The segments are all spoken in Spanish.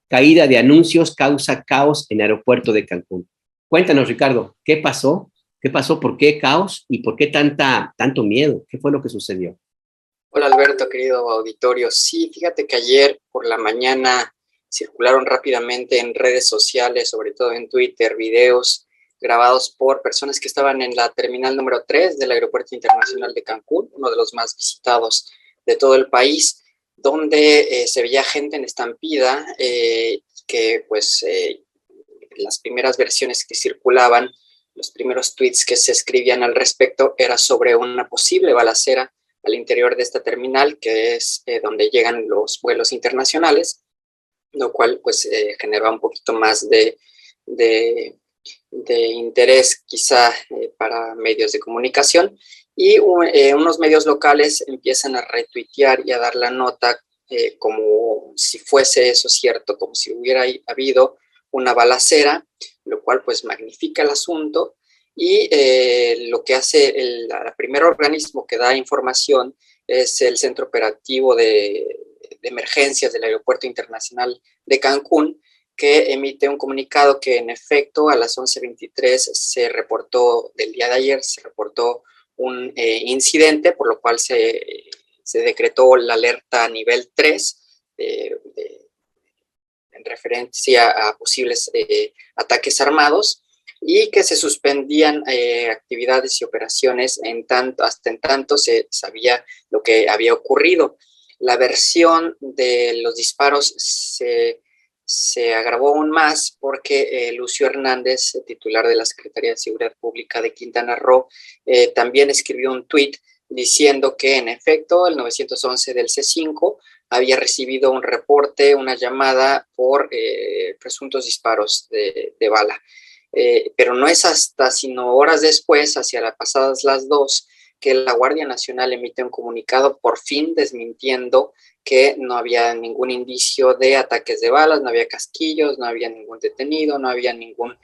caída de anuncios causa caos en aeropuerto de Cancún. Cuéntanos, Ricardo, ¿qué pasó? ¿Qué pasó? ¿Por qué caos? ¿Y por qué tanto miedo? ¿Qué fue lo que sucedió? Hola Alberto, querido auditorio. Sí, fíjate que ayer por la mañana circularon rápidamente en redes sociales, sobre todo en Twitter, videos grabados por personas que estaban en la terminal número 3 del Aeropuerto Internacional de Cancún, uno de los más visitados de todo el país, donde se veía gente en estampida, que pues las primeras versiones que circulaban, los primeros tweets que se escribían al respecto era sobre una posible balacera al interior de esta terminal, que es donde llegan los vuelos internacionales, lo cual pues genera un poquito más de interés quizá para medios de comunicación, y unos medios locales empiezan a retuitear y a dar la nota como si fuese eso cierto, como si hubiera habido una balacera, lo cual pues magnifica el asunto. Y lo que hace el primer organismo que da información es el Centro Operativo de Emergencias del Aeropuerto Internacional de Cancún, que emite un comunicado que en efecto a las 11:23 se reportó, del día de ayer, se reportó un incidente, por lo cual se decretó la alerta a nivel 3 en referencia a posibles ataques armados, y que se suspendían actividades y operaciones hasta en tanto se sabía lo que había ocurrido. La versión de los disparos se agravó aún más porque Lucio Hernández, titular de la Secretaría de Seguridad Pública de Quintana Roo, también escribió un tuit diciendo que en efecto el 911 del C5 había recibido un reporte, una llamada por presuntos disparos de bala. Pero no es hasta sino horas después, hacia pasadas las 2, que la Guardia Nacional emite un comunicado por fin desmintiendo que no había ningún indicio de ataques de balas, no había casquillos, no había ningún detenido, no había ningún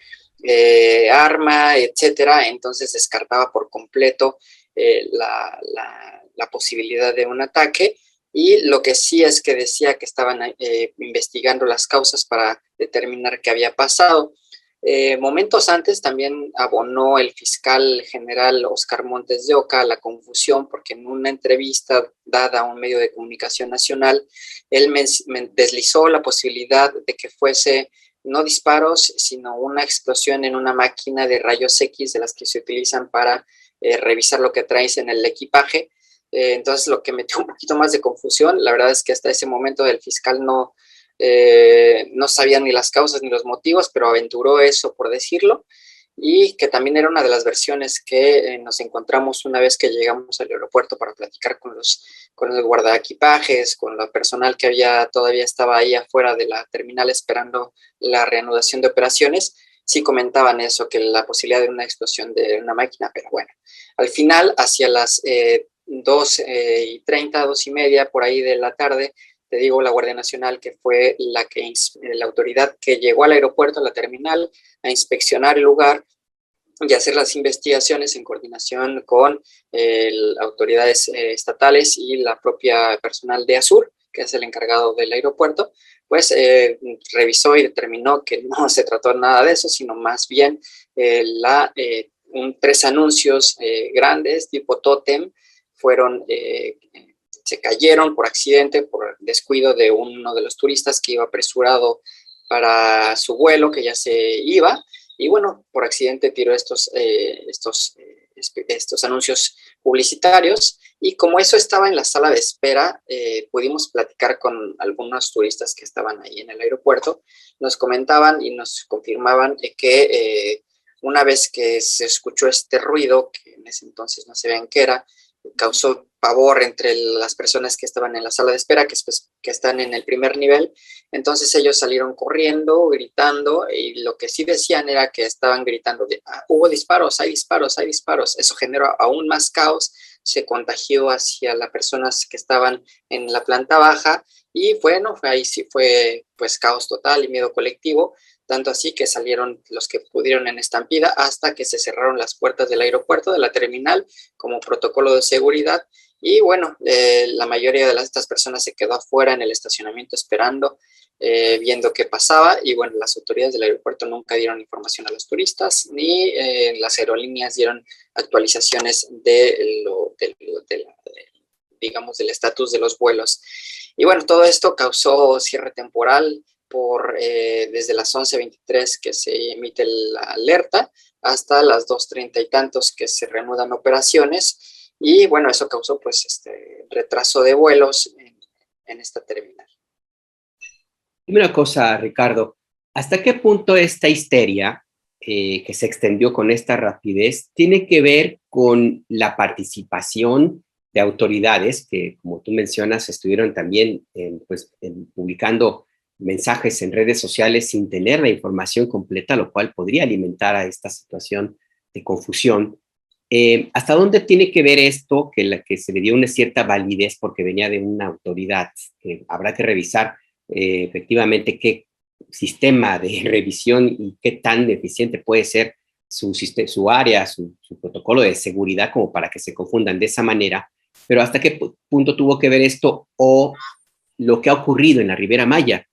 arma, etcétera. Entonces descartaba por completo la posibilidad de un ataque. Y lo que sí es que decía que estaban investigando las causas para determinar qué había pasado. Momentos antes también abonó el fiscal general Oscar Montes de Oca la confusión, porque en una entrevista dada a un medio de comunicación nacional, él deslizó la posibilidad de que fuese no disparos, sino una explosión en una máquina de rayos X de las que se utilizan para revisar lo que traes en el equipaje. Entonces, lo que metió un poquito más de confusión, la verdad es que hasta ese momento el fiscal no sabía ni las causas ni los motivos, pero aventuró eso por decirlo, y que también era una de las versiones que nos encontramos una vez que llegamos al aeropuerto para platicar con los guardaequipajes, con el personal que todavía estaba ahí afuera de la terminal esperando la reanudación de operaciones. Sí comentaban eso, que la posibilidad de una explosión de una máquina, pero bueno, al final hacia las 2:30, 2:30 por ahí de la tarde, te digo, la Guardia Nacional, que fue la autoridad que llegó al aeropuerto, a la terminal, a inspeccionar el lugar y hacer las investigaciones en coordinación con autoridades estatales y la propia personal de ASUR, que es el encargado del aeropuerto, pues revisó y determinó que no se trató nada de eso, sino más bien 3 anuncios grandes, tipo tótem, se cayeron por accidente, por descuido de uno de los turistas que iba apresurado para su vuelo, que ya se iba, y bueno, por accidente tiró estos anuncios publicitarios. Y como eso estaba en la sala de espera, pudimos platicar con algunos turistas que estaban ahí en el aeropuerto. Nos comentaban y nos confirmaban que una vez que se escuchó este ruido, que en ese entonces no sabían qué era, causó pavor entre las personas que estaban en la sala de espera, que están en el primer nivel. Entonces ellos salieron corriendo, gritando, y lo que sí decían era que estaban gritando hubo disparos, hay disparos, hay disparos. Eso generó aún más caos, se contagió hacia las personas que estaban en la planta baja, y bueno, ahí sí fue pues caos total y miedo colectivo. Tanto así que salieron los que pudieron en estampida hasta que se cerraron las puertas del aeropuerto, de la terminal, como protocolo de seguridad. Y bueno, la mayoría de estas personas se quedó afuera en el estacionamiento esperando viendo qué pasaba, y bueno, las autoridades del aeropuerto nunca dieron información a los turistas, ni las aerolíneas dieron actualizaciones digamos, del estatus de los vuelos. Y bueno, todo esto causó cierre temporal desde las 11:23 que se emite la alerta hasta las 2:30 y tantos que se reanudan operaciones, y bueno, eso causó pues retraso de vuelos en esta terminal. Dime una cosa, Ricardo, ¿hasta qué punto esta histeria que se extendió con esta rapidez tiene que ver con la participación de autoridades que, como tú mencionas, estuvieron también publicando mensajes en redes sociales sin tener la información completa, lo cual podría alimentar a esta situación de confusión? ¿Hasta dónde tiene que ver esto, que se le dio una cierta validez porque venía de una autoridad? Habrá que revisar efectivamente qué sistema de revisión y qué tan eficiente puede ser su área, su protocolo de seguridad como para que se confundan de esa manera, pero hasta qué punto tuvo que ver esto o lo que ha ocurrido en la Ribera Maya,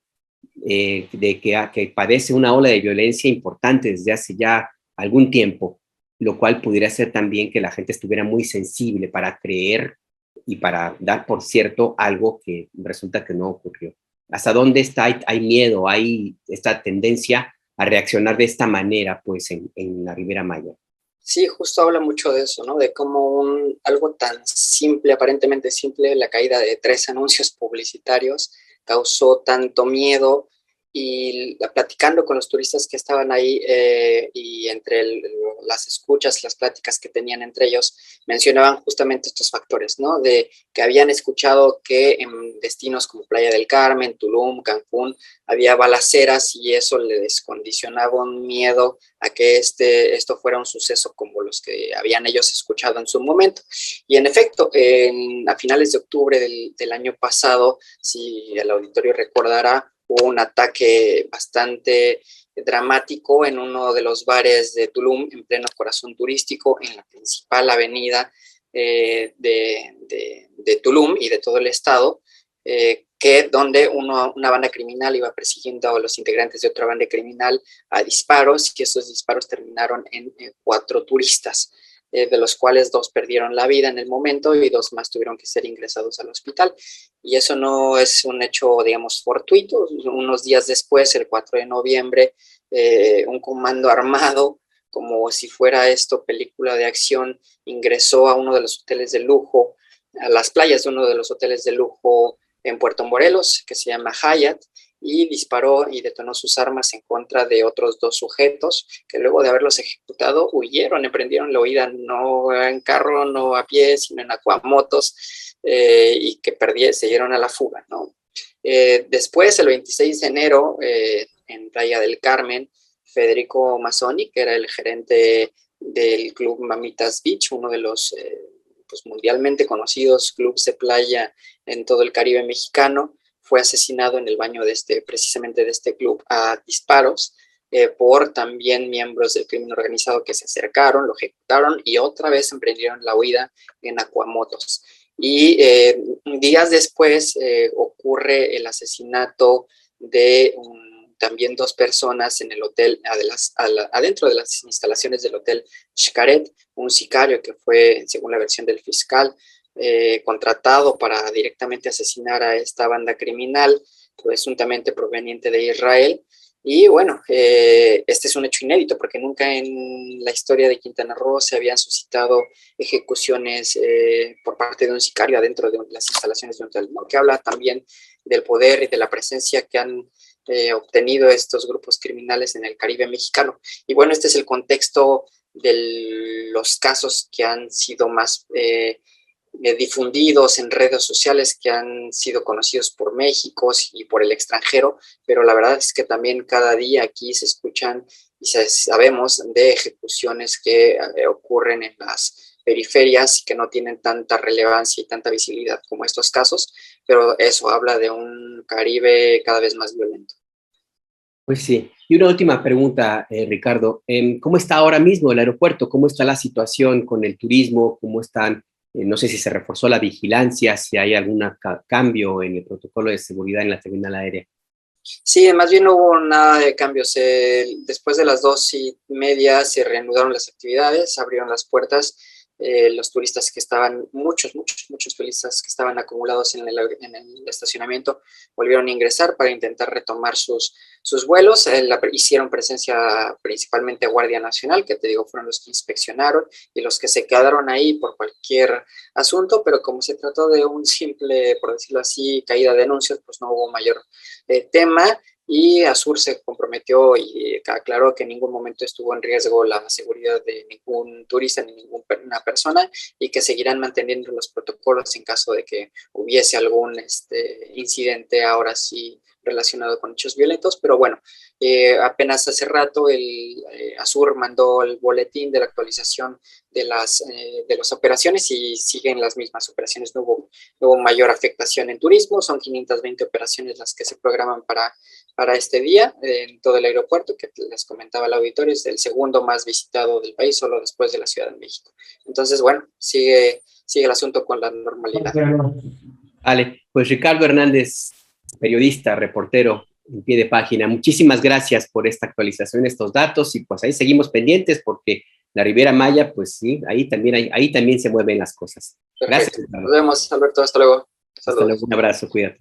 de que padece una ola de violencia importante desde hace ya algún tiempo, lo cual pudiera ser también que la gente estuviera muy sensible para creer y para dar por cierto algo que resulta que no ocurrió. ¿Hasta dónde hay miedo, hay esta tendencia a reaccionar de esta manera pues en la Ribera Maya? Sí, justo habla mucho de eso, ¿no? De cómo algo tan simple, aparentemente simple, la caída de 3 anuncios publicitarios, causó tanto miedo. Y platicando con los turistas que estaban ahí, y entre las escuchas, las pláticas que tenían entre ellos, mencionaban justamente estos factores, ¿no? De que habían escuchado que en destinos como Playa del Carmen, Tulum, Cancún, había balaceras, y eso les condicionaba un miedo a que esto fuera un suceso como los que habían ellos escuchado en su momento. Y en efecto, a finales de octubre del año pasado, si el auditorio recordará, hubo un ataque bastante dramático en uno de los bares de Tulum, en pleno corazón turístico, en la principal avenida de Tulum y de todo el estado, donde una banda criminal iba persiguiendo a los integrantes de otra banda criminal a disparos, y esos disparos terminaron en 4 turistas, de los cuales 2 perdieron la vida en el momento y 2 más tuvieron que ser ingresados al hospital. Y eso no es un hecho, digamos, fortuito. Unos días después, el 4 de noviembre, un comando armado, como si fuera esto película de acción, ingresó a uno de los hoteles de lujo, a las playas de uno de los hoteles de lujo en Puerto Morelos, que se llama Hyatt, y disparó y detonó sus armas en contra de otros 2 sujetos que luego de haberlos ejecutado huyeron, emprendieron la huida, no en carro, no a pie, sino en acuamotos, y que se dieron a la fuga, ¿no? Después, el 26 de enero, en Playa del Carmen, Federico Mazzoni, que era el gerente del club Mamitas Beach, uno de los pues mundialmente conocidos clubes de playa en todo el Caribe mexicano, fue asesinado en el baño precisamente de este club a disparos, por también miembros del crimen organizado que se acercaron, lo ejecutaron y otra vez emprendieron la huida en acuamotos. Y días después ocurre el asesinato de también 2 personas en el hotel, adentro de las instalaciones del hotel Xcaret, un sicario que fue, según la versión del fiscal, contratado para directamente asesinar a esta banda criminal, presuntamente proveniente de Israel. Y bueno, este es un hecho inédito porque nunca en la historia de Quintana Roo se habían suscitado ejecuciones por parte de un sicario adentro de las instalaciones de un hotel, ¿no? Que habla también del poder y de la presencia que han obtenido estos grupos criminales en el Caribe mexicano. Y bueno, este es el contexto de los casos que han sido más difundidos en redes sociales, que han sido conocidos por México y por el extranjero, pero la verdad es que también cada día aquí se escuchan y sabemos de ejecuciones que ocurren en las periferias y que no tienen tanta relevancia y tanta visibilidad como estos casos, pero eso habla de un Caribe cada vez más violento. Pues sí. Y una última pregunta, Ricardo. ¿Cómo está ahora mismo el aeropuerto? ¿Cómo está la situación con el turismo? ¿Cómo están? No sé si se reforzó la vigilancia, si hay algún cambio en el protocolo de seguridad en la terminal aérea. Sí, más bien no hubo nada de cambios. Después de las 2:30 se reanudaron las actividades, abrieron las puertas. Los turistas que estaban, muchos turistas que estaban acumulados en el estacionamiento volvieron a ingresar para intentar retomar sus vuelos. Hicieron presencia principalmente Guardia Nacional, que te digo, fueron los que inspeccionaron y los que se quedaron ahí por cualquier asunto, pero como se trató de un simple, por decirlo así, caída de anuncios, pues no hubo mayor tema. Y Azur se comprometió y aclaró que en ningún momento estuvo en riesgo la seguridad de ningún turista ni ninguna persona y que seguirán manteniendo los protocolos en caso de que hubiese algún incidente ahora sí relacionado con hechos violentos. Pero bueno, apenas hace rato Azur mandó el boletín de la actualización de las operaciones y siguen las mismas operaciones. No hubo mayor afectación en turismo, son 520 operaciones las que se programan para este día en todo el aeropuerto, que les comentaba el auditorio, es el segundo más visitado del país, solo después de la Ciudad de México. Entonces, bueno, sigue el asunto con la normalidad. Vale, pues Ricardo Hernández, periodista, reportero en pie de página, muchísimas gracias por esta actualización, estos datos, y pues ahí seguimos pendientes porque la Riviera Maya, pues sí, ahí también se mueven las cosas. Perfecto. Gracias, Ricardo. Nos vemos, Alberto, hasta luego. Hasta luego, un abrazo, cuídate.